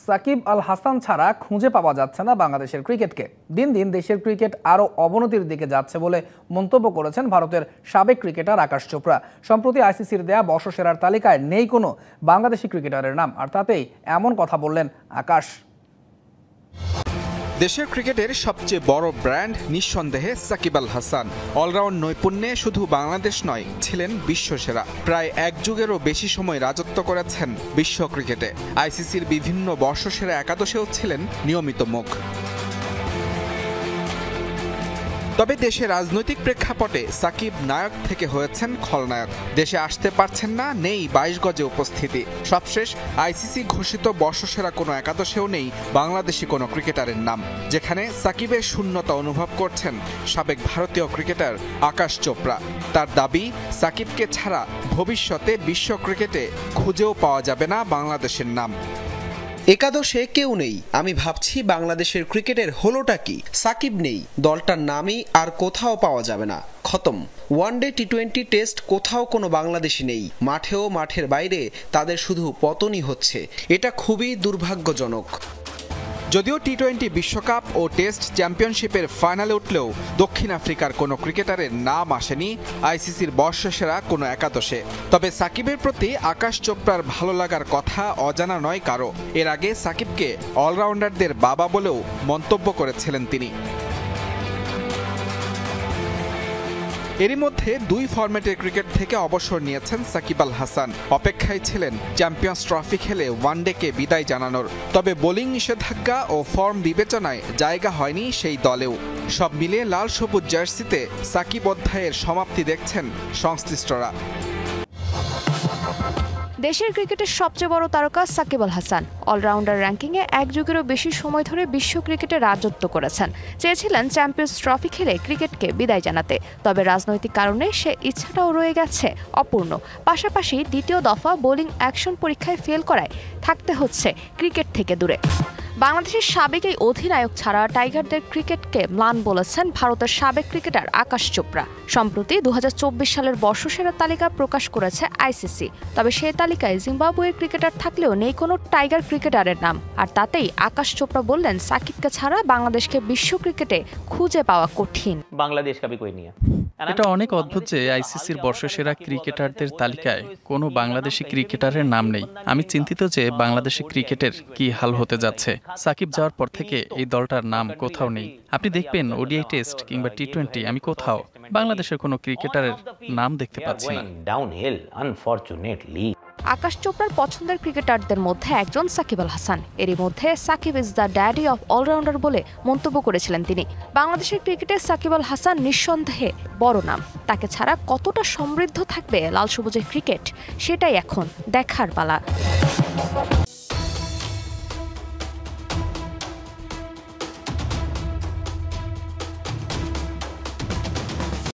সাকিব আল হাসান ছাড়া খুঁজে পাওয়া যাচ্ছে না বাংলাদেশের ক্রিকেটকে। দিন দিন দেশের ক্রিকেট আরও অবনতির দিকে যাচ্ছে বলে মন্তব্য করেছেন ভারতের সাবেক ক্রিকেটার আকাশ চোপড়া। সম্প্রতি আইসিসির দেয়া বর্ষসেরার তালিকায় নেই কোনো বাংলাদেশি ক্রিকেটারের নাম, আর তাতেই এমন কথা বললেন আকাশ। দেশের ক্রিকেটের সবচেয়ে বড় ব্র্যান্ড নিঃসন্দেহে সাকিব আল হাসান। অলরাউন্ড নৈপুণ্যে শুধু বাংলাদেশ নয়, ছিলেন বিশ্বসেরা। প্রায় এক যুগেরও বেশি সময় রাজত্ব করেছেন বিশ্ব ক্রিকেটে। আইসিসির বিভিন্ন বর্ষসেরা একাদশেও ছিলেন নিয়মিত মুখ। তবে দেশের রাজনৈতিক প্রেক্ষাপটে সাকিব নায়ক থেকে হয়েছেন খলনায়ক। দেশে আসতে পারছেন না, নেই 22 গজে উপস্থিতি। সবশেষ আইসিসি ঘোষিত বর্ষসেরা কোনো একাদশেও নেই বাংলাদেশি কোনো ক্রিকেটারের নাম, যেখানে সাকিবের শূন্যতা অনুভব করছেন সাবেক ভারতীয় ক্রিকেটার আকাশ চোপড়া। তার দাবি, সাকিবকে ছাড়া ভবিষ্যতে বিশ্ব ক্রিকেটে খুঁজেও পাওয়া যাবে না বাংলাদেশের নাম। একাদশে কেউ নেই। আমি ভাবছি বাংলাদেশের ক্রিকেটের হলোটা কি? সাকিব নেই, দলটার নামই আর কোথাও পাওয়া যাবে না। খতম। ওয়ানডে, টি-20 টেস্ট কোথাও কোনো বাংলাদেশি নেই। মাঠেও মাঠের বাইরে তাদের শুধু পতনই হচ্ছে। এটা খুবই দুর্ভাগ্যজনক। যদিও টি-20 বিশ্বকাপ ও টেস্ট চ্যাম্পিয়নশিপের ফাইনালে উঠলেও দক্ষিণ আফ্রিকার কোনো ক্রিকেটারের নাম আসেনি আইসিসির বর্ষসেরা কোনো একাদশে। তবে সাকিবের প্রতি আকাশ চোপড়ার ভালো লাগার কথা অজানা নয় কারো। এর আগে সাকিবকে অলরাউন্ডারদের বাবা বলেও মন্তব্য করেছিলেন তিনি। এরই মধ্যে 2 ফরম্যাটের ক্রিকেট থেকে অবসর নিয়েছেন সাকিব আল হাসান। অপেক্ষায় ছিলেন চ্যাম্পিয়ন্স ট্রফি খেলে ওয়ানডেকে বিদায় জানানোর। তবে বোলিং নিষেধাজ্ঞা ও ফর্ম বিবেচনায় জায়গা হয়নি সেই দলেও। সব মিলিয়ে লাল সবুজ জার্সিতে সাকিব অধ্যায়ের সমাপ্তি দেখছেন সংশ্লিষ্টরা। দেশের ক্রিকেটের সবচেয়ে বড় তারকা সাকিব আল হাসান অলরাউন্ডার র্যাঙ্কিংয়ে এক যুগেরও বেশি সময় ধরে বিশ্ব ক্রিকেটে রাজত্ব করেছেন। চেয়েছিলেন চ্যাম্পিয়ন্স ট্রফি খেলে ক্রিকেটকে বিদায় জানাতে, তবে রাজনৈতিক কারণে সে ইচ্ছাটাও রয়ে গেছে অপূর্ণ। পাশাপাশি দ্বিতীয় দফা বোলিং অ্যাকশন পরীক্ষায় ফেল করায় থাকতে হচ্ছে ক্রিকেট থেকে দূরে। বাংলাদেশের সাবেক এই অধিনায়ক ছাড়া টাইগারদের ক্রিকেটকে ম্লান বলেছেন ভারতের সাবেক ক্রিকেটার আকাশ চোপড়া। সম্প্রতি 2024 সালের বর্ষসেরা তালিকা প্রকাশ করেছে আইসিসি। তবে সেই তালিকায় জিম্বাবুয়ের ক্রিকেটার থাকলেও নেই কোনো টাইগার ক্রিকেটারের নাম, আর তাতেই আকাশ চোপড়া বললেন সাকিবকে ছাড়া বাংলাদেশকে বিশ্ব ক্রিকেটে খুঁজে পাওয়া কঠিন। বাংলাদেশ কাবি কই নিয়ে এটা অনেক অদ্ভুত যে আইসিসির বর্ষসেরা ক্রিকেটারদের তালিকায় কোনো বাংলাদেশি ক্রিকেটারের নাম নেই। আমি চিন্তিত যে বাংলাদেশি ক্রিকেটের কি হাল হতে যাচ্ছে। সাকিব যাওয়ার পর থেকে এই দলটার নাম কোথাও নেই। আপনি দেখবেন ওডিআই টেস্ট কিংবা টি-20 আমি কোথাও বাংলাদেশের কোনো ক্রিকেটারের নাম দেখতে পাচ্ছি না। আকাশ চোপড়ার পছন্দের ক্রিকেটারদের মধ্যে একজন সাকিব আল হাসান। এরই মধ্যে Shakib is the daddy of allrounder বলে মন্তব্য করেছিলেন তিনি। বাংলাদেশের ক্রিকেটে সাকিব আল হাসান নিঃসন্দেহে বড় নাম। তাকে ছাড়া কতটা সমৃদ্ধ থাকবে লাল সবুজের ক্রিকেট, সেটাই এখন দেখার পালা।